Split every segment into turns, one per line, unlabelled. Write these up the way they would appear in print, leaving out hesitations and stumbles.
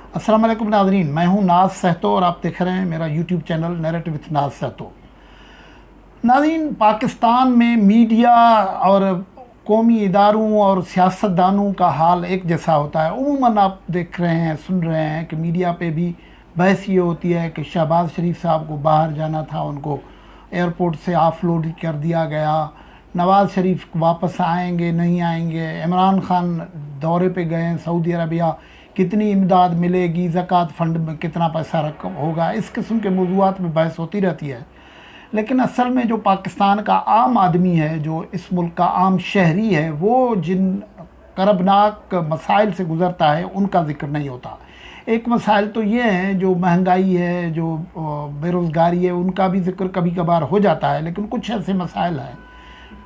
अस्सलाम वालेकुम नाज़रीन, मैं हूं नाज सहतो और आप देख रहे हैं मेरा यूट्यूब चैनल नैरेटिव विथ नाज सहतो। नाज़रीन, पाकिस्तान में मीडिया और कौमी इदारों और सियासतदानों का हाल एक जैसा होता है। उमूमन आप देख रहे हैं, सुन रहे हैं कि मीडिया पे भी बहस ये होती है कि शहबाज शरीफ साहब को बाहर जाना था, उनको एयरपोर्ट से ऑफलोड कर दिया गया। नवाज़ शरीफ वापस आएंगे नहीं आएंगे, इमरान खान दौरे पे गए हैं सऊदी अरबिया, कितनी इमदाद मिलेगी, ज़कात फ़ंड में कितना पैसा रकम होगा, इस किस्म के मौज़ूआत में बहस होती रहती है। लेकिन असल में जो पाकिस्तान का आम आदमी है, जो इस मुल्क का आम शहरी है, वो जिन करबनाक मसाइल से गुज़रता है उनका ज़िक्र नहीं होता। एक मसाइल तो ये हैं, जो महंगाई है, जो बेरोज़गारी है, उनका भी ज़िक्र कभी कभार हो जाता है। लेकिन कुछ ऐसे मसाइल हैं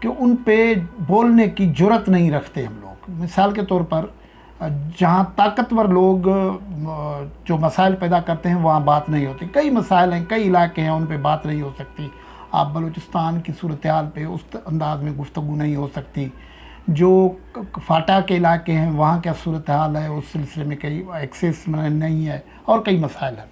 कि उन पे बोलने की जुर्रत नहीं रखते हम लोग। मिसाल के तौर पर जहाँ ताकतवर लोग जो मसाइल पैदा करते हैं वहाँ बात नहीं होती। कई मसाइल हैं, कई इलाके हैं, उन पे बात नहीं हो सकती। आप बलूचिस्तान की सूरत हाल पे उस अंदाज में गुफ्तगू नहीं हो सकती। जो फाटा के इलाके हैं वहाँ क्या सूरत हाल है, उस सिलसिले में कई एक्सेस नहीं है और कई मसाइल हैं।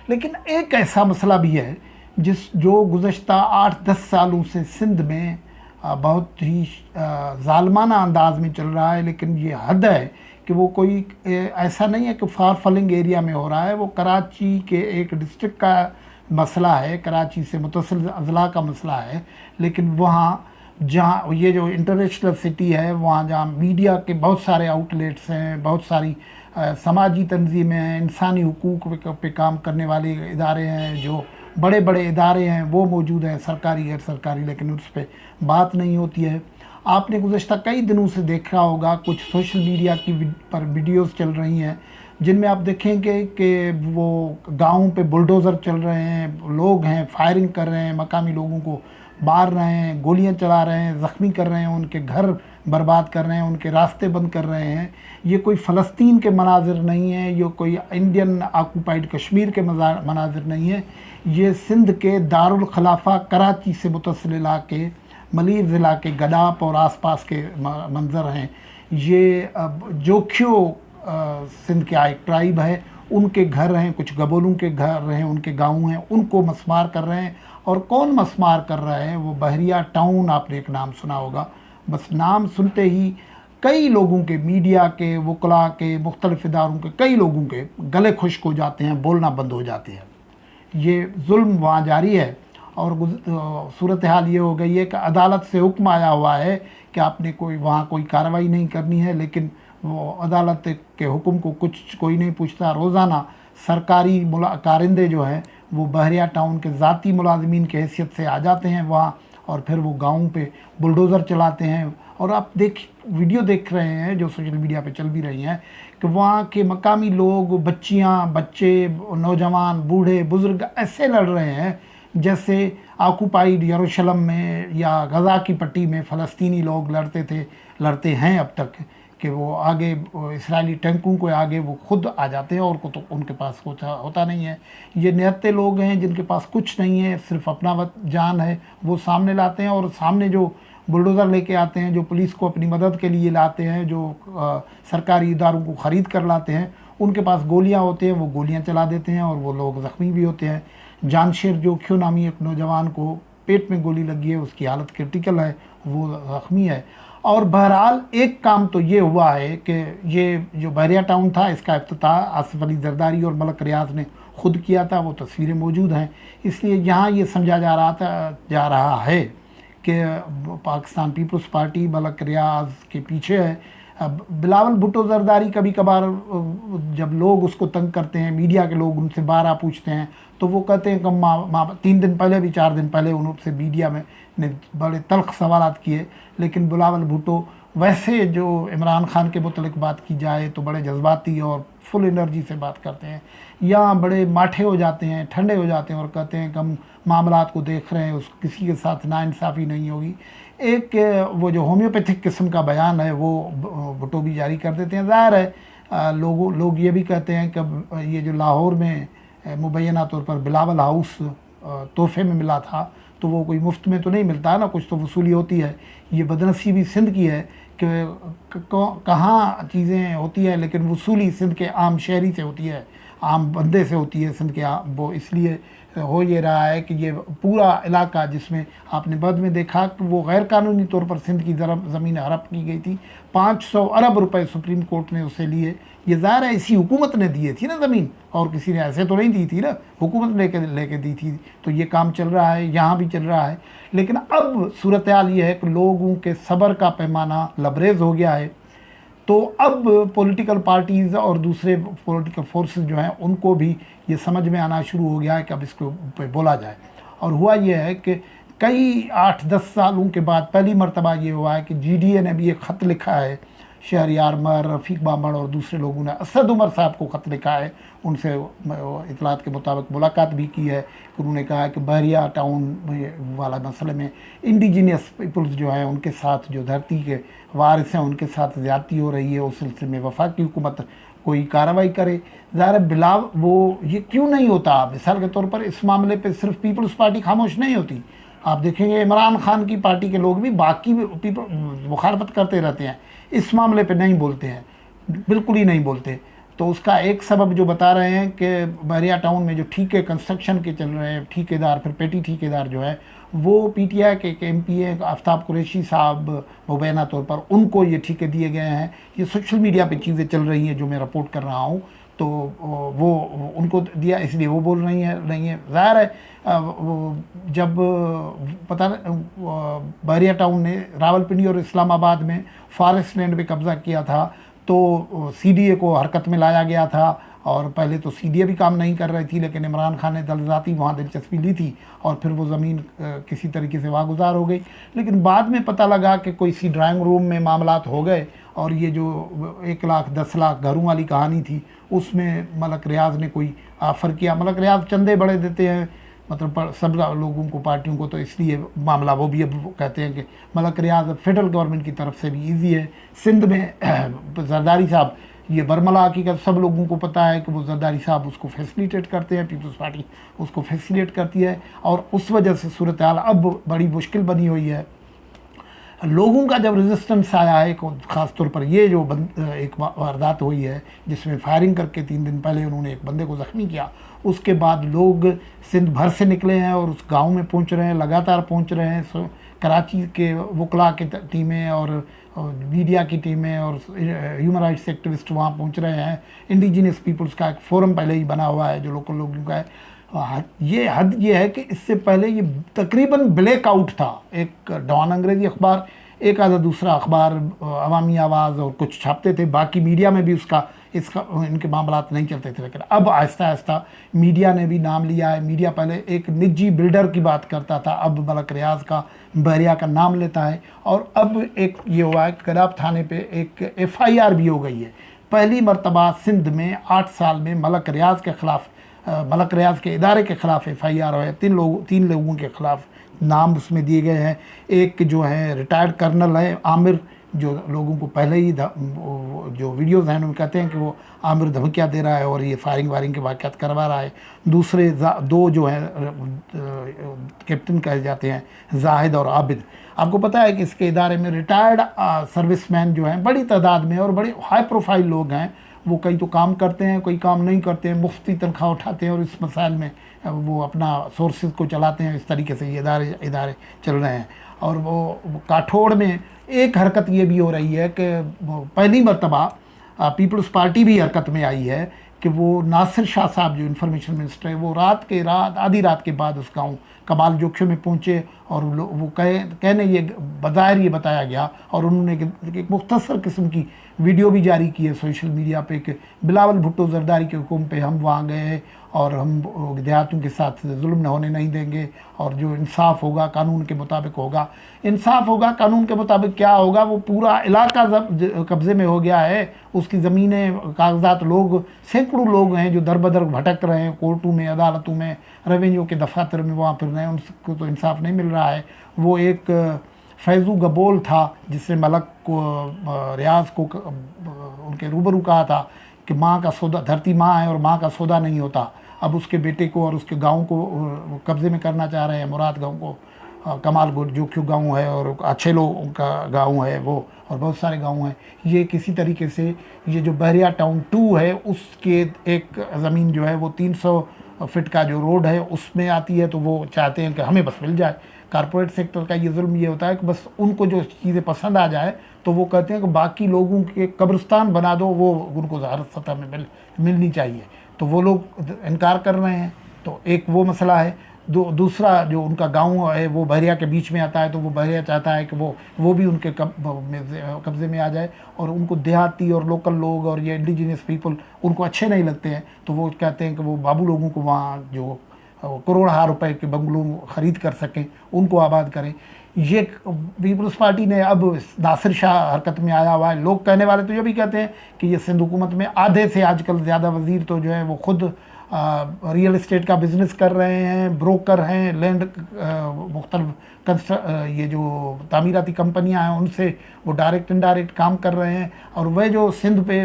लेकिन एक ऐसा मसला भी है जो गुज़श्ता 8-10 सालों से सिंध में बहुत ही ज़ालमाना अंदाज में चल रहा है। लेकिन ये हद है कि वो कोई ऐसा नहीं है कि फार फलिंग एरिया में हो रहा है। वो कराची के एक डिस्ट्रिक्ट का मसला है, कराची से मुतसिल अज़ला का मसला है। लेकिन वहाँ जहाँ ये जो इंटरनेशनल सिटी है, वहाँ जहाँ मीडिया के बहुत सारे आउटलेट्स हैं, बहुत सारी समाजी तंजीमें हैं, इंसानी हुकूक पे काम करने वाले इदारे हैं, जो बड़े बड़े इदारे हैं वो मौजूद हैं, सरकारी गैर सरकारी, लेकिन उस पर बात नहीं होती है। आपने गुज़श्ता कई दिनों से देखा होगा, कुछ सोशल मीडिया की पर वीडियोस चल रही हैं जिनमें आप देखेंगे कि वो गाँव पे बुलडोज़र चल रहे हैं, लोग हैं फायरिंग कर रहे हैं, मकामी लोगों को मार रहे हैं, गोलियां चला रहे हैं, ज़ख्मी कर रहे हैं, उनके घर बर्बाद कर रहे हैं, उनके रास्ते बंद कर रहे हैं। ये कोई फ़लस्तीन के मनाजिर नहीं है, ये कोई इंडियन ऑक्यूपाइड कश्मीर के मनाजिर नहीं है। ये सिंध के दारुल खिलाफा कराची से मुतसिल इलाके, मलीर ज़िला के गडाप और आसपास के मंज़र हैं। ये जोखियो सिंध का एक ट्राइब है, उनके घर हैं, कुछ गबोलों के घर हैं, उनके गाँव हैं, उनको मस्मार कर रहे हैं। और कौन मस्मार कर रहा है? वो बहरिया टाउन, आपने एक नाम सुना होगा। बस नाम सुनते ही कई लोगों के, मीडिया के, वकला के, मुख्तलिफ इदारों के कई लोगों के गले खुश्क हो जाते हैं, बोलना बंद हो जाते हैं। ये जुल्म वहाँ जारी है। और सूरत हाल ये हो गई है कि अदालत से हुक्म आया हुआ है कि आपने वहाँ कोई कार्रवाई नहीं करनी है, लेकिन वो अदालत के हुक्म को कोई नहीं पूछता। रोज़ाना सरकारी कारिंदे जो हैं वो बहरिया टाउन के ज़ाती मुलाजमीन के हैसियत से आ जाते हैं वहाँ, और फिर वो गाँव पे बुलडोज़र चलाते हैं। और आप वीडियो देख रहे हैं जो सोशल मीडिया पे चल भी रही हैं कि वहाँ के मकामी लोग, बच्चियाँ, बच्चे, नौजवान, बूढ़े, बुज़ुर्ग ऐसे लड़ रहे हैं जैसे ऑक्यूपाइड यरूशलेम में या गज़ा की पट्टी में फ़लस्तीनी लोग लड़ते हैं अब तक, कि वो आगे इसराइली टैंकों को आगे वो खुद आ जाते हैं और को तो उनके पास कुछ होता नहीं है। ये निहत्ते लोग हैं जिनके पास कुछ नहीं है, सिर्फ अपना जान है, वो सामने लाते हैं। और सामने जो बुलडोज़र लेके आते हैं, जो पुलिस को अपनी मदद के लिए लाते हैं, जो सरकारी इदारों को ख़रीद कर लाते हैं, उनके पास गोलियां होती हैं, वो गोलियां चला देते हैं और वो लोग ज़ख्मी भी होते हैं। जानशेर जोखियो नामी एक नौजवान को पेट में गोली लगी है, उसकी हालत क्रिटिकल है, वो ज़ख्मी है। और बहरहाल एक काम तो ये हुआ है कि ये जो बहरिया टाउन था, इसका इफ्तिताह आसिफ अली जरदारी और मलक रियाज ने खुद किया था, वो तस्वीरें मौजूद हैं। इसलिए यहाँ ये समझा जा रहा है कि पाकिस्तान पीपल्स पार्टी मलक रियाज के पीछे है। अब बिलावल भुट्टो जरदारी कभी कभार जब लोग उसको तंग करते हैं, मीडिया के लोग उनसे बारह पूछते हैं, तो वो कहते हैं कि 3 दिन पहले भी, 4 दिन पहले उनसे मीडिया में ने बड़े तल्ख सवालात किए। लेकिन बिलावल भुट्टो वैसे, जो इमरान खान के मुतल्लिक़ बात की जाए तो बड़े जज्बाती और फुल एनर्जी से बात करते हैं, या बड़े माठे हो जाते हैं, ठंडे हो जाते हैं और कहते हैं कि हम मामलात को देख रहे हैं, उस किसी के साथ नाइंसाफ़ी नहीं होगी। एक वो जो होम्योपैथिक किस्म का बयान है वो भुट्टो भी जारी कर देते हैं। ज़ाहिर है लोग ये भी कहते हैं कि ये जो लाहौर में मुबैना तौर पर बिलावल हाउस तोहफे में मिला था, तो वो कोई मुफ्त में तो नहीं मिलता है ना, कुछ तो वसूली होती है। ये बदनसीबी सिंध की है कि कहाँ चीज़ें होती हैं, लेकिन वसूली सिंध के आम शहरी से होती है, आम बंदे से होती है सिंध के वो इसलिए हो ये रहा है कि ये पूरा इलाका जिसमें आपने बाद में देखा कि वो गैर कानूनी तौर पर सिंध की ज़मीन हड़प की गई थी, 500 अरब रुपए सुप्रीम कोर्ट ने उससे लिए। ये ज़ाहिर है इसी हुकूमत ने दिए थी ना ज़मीन, और किसी ने ऐसे तो नहीं दी थी ना, हुकूमत लेके दी थी। तो ये काम चल रहा है, यहाँ भी चल रहा है। लेकिन अब सूरत हाल ये है कि लोगों के सब्र का पैमाना लबरेज हो गया है। तो अब पॉलिटिकल पार्टीज़ और दूसरे पॉलिटिकल फोर्सेस जो हैं उनको भी ये समझ में आना शुरू हो गया है कि अब इसको पे बोला जाए। और हुआ ये है कि कई 8-10 सालों के बाद पहली मर्तबा ये हुआ है कि GDA ने भी एक ख़त लिखा है, शहरियार मर, रफ़ीक बामण और दूसरे लोगों ने असद उमर साहब को ख़त लिखा है, उनसे इतलात के मुताबिक मुलाकात भी की है। उन्होंने कहा है कि बहरिया टाउन वाला मसले में इंडिजीनियस पीपल्स जो हैं उनके साथ, जो धरती के वारिस हैं, उनके साथ ज़्यादती हो रही है, उस सिलसिले में वफाकी हुकूमत कोई कार्रवाई करे। ज़ाहिर बिला वो ये क्यों नहीं होता? मिसाल के तौर पर इस मामले पे सिर्फ पीपल्स पार्टी खामोश नहीं होती। आप देखेंगे इमरान खान की पार्टी के लोग भी बाकी मुखालफत करते रहते हैं, इस मामले पे नहीं बोलते हैं, बिल्कुल ही नहीं बोलते। तो उसका एक सबब जो बता रहे हैं कि बहरिया टाउन में जो ठीके कंस्ट्रक्शन के चल रहे हैं ठेकेदार, फिर पेटी ठेकेदार जो है वो PTI के MPA आफ्ताब कुरैशी साहब मुबैना तौर पर उनको ये ठीके दिए गए हैं। ये सोशल मीडिया पे चीज़ें चल रही हैं जो मैं रिपोर्ट कर रहा हूँ, तो वो उनको दिया इसलिए वो बोल रही हैं नहीं है। ज़ाहिर है जब पता बहरिया टाउन ने रावलपिंडी और इस्लामाबाद में फॉरेस्ट लैंड पे कब्ज़ा किया था, तो CDA को हरकत में लाया गया था। और पहले तो CDA भी काम नहीं कर रही थी, लेकिन इमरान खान ने दलजाती वहाँ दिलचस्पी ली थी और फिर वो ज़मीन किसी तरीके से वागुजार हो गई। लेकिन बाद में पता लगा कि कोई सी ड्राइंग रूम में मामलात हो गए, और ये जो 1 लाख 10 लाख घरों वाली कहानी थी उसमें मलक रियाज ने कोई ऑफ़र किया। मलक रियाज चंदे बड़े देते हैं, मतलब सब लोगों को, पार्टियों को, तो इसलिए मामला वो भी अब कहते हैं कि मलक रियाज फेडरल गवर्नमेंट की तरफ से भी ईजी है। सिंध में जरदारी साहब, ये बरमला हकीकत सब लोगों को पता है कि वो जरदारी साहब उसको फैसिलिटेट करते हैं, पीपल्स पार्टी उसको फैसिलिटेट करती है, और उस वजह से सूरत हाल अब बड़ी मुश्किल बनी हुई है। लोगों का जब रेजिस्टेंस आया है, ख़ास तौर पर ये जो एक वारदात हुई है जिसमें फायरिंग करके 3 दिन पहले उन्होंने एक बंदे को ज़ख्मी किया, उसके बाद लोग सिंध भर से निकले हैं और उस गांव में पहुंच रहे हैं, लगातार पहुंच रहे हैं। कराची के वकला की टीमें और मीडिया की टीमें और ह्यूमन राइट्स एक्टिविस्ट वहाँ पहुँच रहे हैं। इंडिजीनियस पीपल्स का एक फोरम पहले ही बना हुआ है जो लोकल लोगों का है। ये हद ये है कि इससे पहले ये तकरीबन ब्लैकआउट था। एक डॉन अंग्रेज़ी अखबार, एक आधा दूसरा अखबार अवामी आवाज़ और कुछ छापते थे, बाकी मीडिया में भी इसका इनके मामलात नहीं चलते थे। लेकिन अब आहिस्ता आहिस्ता मीडिया ने भी नाम लिया है। मीडिया पहले एक निजी बिल्डर की बात करता था, अब मलक रियाज का, बहरिया का नाम लेता है। और अब एक ये हुआ है कि कनाब थाने पे एक FIR भी हो गई है। पहली मरतबा सिंध में 8 साल में मलक रियाज के ख़िलाफ़, मलक रियाज के इदारे के ख़िलाफ़ FIR है। 3 लोगों के ख़िलाफ़ नाम उसमें दिए गए हैं। एक जो है रिटायर्ड कर्नल है आमिर, जो लोगों को पहले ही जो वीडियोज़ हैं उनमें कहते हैं कि वो आमिर धमकियाँ दे रहा है और ये फायरिंग वायरिंग के वाक़यात करवा रहा है। दूसरे 2 जो हैं कैप्टन कहे जाते हैं, जाहिद और आबिद। आपको पता है कि इसके इदारे में रिटायर्ड सर्विसमैन जो हैं बड़ी तादाद में और बड़े हाई प्रोफाइल लोग हैं। वो कई तो काम करते हैं, कोई काम नहीं करते हैं, मुफ्ती तनख्वाह उठाते हैं और इस मसाइल में वो अपना सोर्सेज को चलाते हैं। इस तरीके से ये इदारे चल रहे हैं। और वो काठोड़ में एक हरकत ये भी हो रही है कि पहली मरतबा पीपल्स पार्टी भी हरकत में आई है कि वो नासिर शाह साहब जो इंफॉर्मेशन मिनिस्टर है, वो आधी रात के बाद उस गाँव कमाल जोखियों में पहुँचे और वो कहने ये बज़ाहिर ये बताया गया और उन्होंने एक मुख्तसर किस्म की वीडियो भी जारी की है सोशल मीडिया पे कि बिलावल भुट्टो जरदारी के हुक्म पे हम वहाँ गए और हम देहातियों के साथ जुल्म न होने नहीं देंगे, और जो इंसाफ होगा कानून के मुताबिक होगा। इंसाफ होगा कानून के मुताबिक क्या होगा? वो पूरा इलाका कब्ज़े में हो गया है, उसकी ज़मीनें, कागजात, लोग, सैकड़ों लोग हैं जो दर बदर भटक रहे हैं, कोर्टों में, अदालतों में, रेवेन्यू के दफातर में वहाँ फिर रहे हैं, उनको तो इंसाफ नहीं मिल रहा है। वो एक फैज़ू गबोल था जिसने मलक को, रियाज को उनके रूबरू कहा था कि माँ का सौदा, धरती माँ है और माँ का सौदा नहीं होता। अब उसके बेटे को और उसके गांव को कब्ज़े में करना चाह रहे हैं, मुराद गांव को। कमालगुट जो क्यों गाँव है और अच्छे लोगों का गाँव है वो, और बहुत सारे गाँव हैं। ये किसी तरीके से ये जो बहरिया टाउन 2 है उसके एक ज़मीन जो है वो 300 फीट का जो रोड है उसमें आती है, तो वो चाहते हैं कि हमें बस मिल जाए। कारपोरेट सेक्टर का ये जुल्म ये होता है कि बस उनको जो चीज़ें पसंद आ जाए तो वो कहते हैं कि बाकी लोगों के कब्रिस्तान बना दो, वो उनको हर सतह में मिलनी चाहिए, तो वो लोग इनकार कर रहे हैं। तो एक वो मसला है। दूसरा जो उनका गांव है वो बहरिया के बीच में आता है, तो वो बहरिया चाहता है कि वो भी उनके कब्ज़े में आ जाए, और उनको देहाती और लोकल लोग और ये इंडिजिनियस पीपल उनको अच्छे नहीं लगते हैं, तो वो कहते हैं कि वो बाबू लोगों को वहाँ जो करोड़ रुपए के बंगलों ख़रीद कर सकें उनको आबाद करें। ये पीपल्स पार्टी ने अब नासिर शाह हरकत में आया हुआ है। लोग कहने वाले तो ये भी कहते हैं कि ये सिंध हुकूमत में आधे से आजकल ज़्यादा वज़ीर तो जो है वो खुद रियल इस्टेट का बिज़नेस कर रहे हैं, ब्रोकर हैं, लैंड मुख्तलिफ ये जो तामीराती कंपनियां हैं उनसे वो डायरेक्ट इनडायरेक्ट काम कर रहे हैं, और वह जो सिंध पे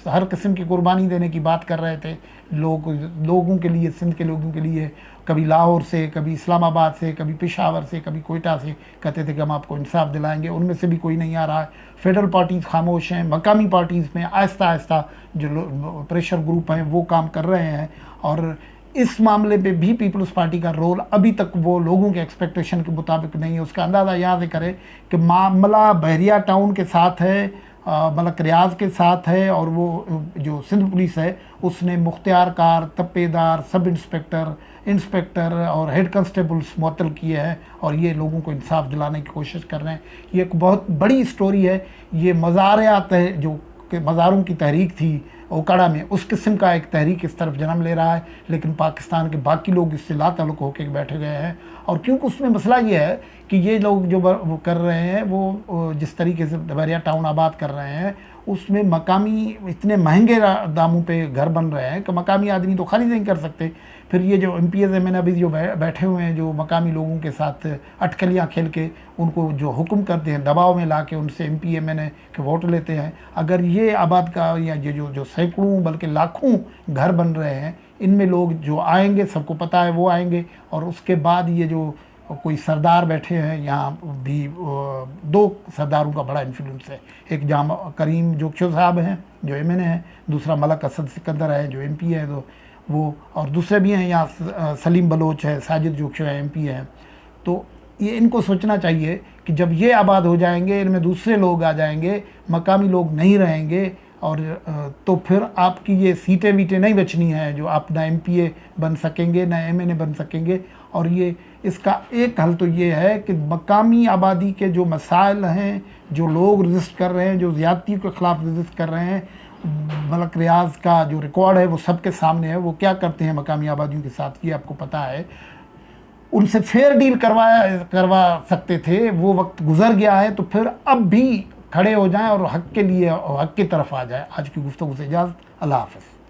हर किस्म की कुर्बानी देने की बात कर रहे थे लोगों के लिए, सिंध के लोगों के लिए, कभी लाहौर से, कभी इस्लामाबाद से, कभी पेशावर से, कभी कोयटा से, कहते थे कि हम आपको इंसाफ दिलाएंगे, उनमें से भी कोई नहीं आ रहा है। फेडरल पार्टीज़ खामोश हैं, मकामी पार्टीज़ में आहिस्ता आहिस्ता जो प्रेशर ग्रुप हैं वो काम कर रहे हैं, और इस मामले पे भी पीपल्स पार्टी का रोल अभी तक वो लोगों के एक्सपेक्टेशन के मुताबिक नहीं है। उसका अंदाज़ा यहाँ से करें कि मामला बहरिया टाउन के साथ है, मलक रियाज के साथ है, और वो जो सिंध पुलिस है उसने मुख्तियार कार, तप्पेदार, सब इंस्पेक्टर और हेड कांस्टेबल्स मुअत्तल किए हैं, और ये लोगों को इंसाफ दिलाने की कोशिश कर रहे हैं। ये एक बहुत बड़ी स्टोरी है। ये मज़ारियात है जो कि मज़ारों की तहरीक थी ओकाड़ा में, उस किस्म का एक तहरीक इस तरफ जन्म ले रहा है, लेकिन पाकिस्तान के बाकी लोग इससे लाताल्लुक़ होकर बैठे गए हैं। और क्योंकि उसमें मसला ये है कि ये लोग जो वो कर रहे हैं वो जिस तरीके से बहरिया टाउन आबाद कर रहे हैं उसमें मकामी इतने महंगे दामों पे घर बन रहे हैं कि मकामी आदमी तो खरीद नहीं कर सकते। फिर ये जो MPs MN अभी जो बैठे हुए हैं जो मकामी लोगों के साथ अटकलियाँ खेल के उनको जो हुक्म करते हैं, दबाव में ला के उनसे MP MN के वोट लेते हैं, अगर ये आबाद का या ये जो सैकड़ों बल्कि लाखों घर बन रहे हैं, इनमें लोग जो आएंगे सबको पता है वो आएंगे, और उसके बाद ये जो कोई सरदार बैठे हैं यहाँ भी, 2 सरदारों का बड़ा इन्फ्लुएंस है। एक जाम करीम जोक्शो साहब हैं जो MN हैं, दूसरा मलक असद सिकंदर है जो MP है, तो वो, और दूसरे भी हैं यहाँ सलीम बलोच है, साजिद जोक्शो है MP है। तो ये इनको सोचना चाहिए कि जब ये आबाद हो जाएंगे, इनमें दूसरे लोग आ जाएंगे, मकामी लोग नहीं रहेंगे, और तो फिर आपकी ये सीटें वीटें नहीं बचनी हैं जो आप ना MPA बन सकेंगे ना MNA बन सकेंगे। और ये इसका एक हल तो ये है कि मकामी आबादी के जो मसाइल हैं, जो लोग रजिस्ट कर रहे हैं, जो ज़्यादती के ख़िलाफ़ रजिस्ट कर रहे हैं, मलक रियाज का जो रिकॉर्ड है वो सबके सामने है। वो क्या करते हैं मकामी आबादियों के साथ ये आपको पता है। उनसे फेयर डील करवा सकते थे, वो वक्त गुजर गया है। तो फिर अब भी खड़े हो जाएं और हक़ के लिए और हक़ की तरफ आ जाए। आज की गुफ्तगू से इजाज़त, अल्लाह हाफ़िज़।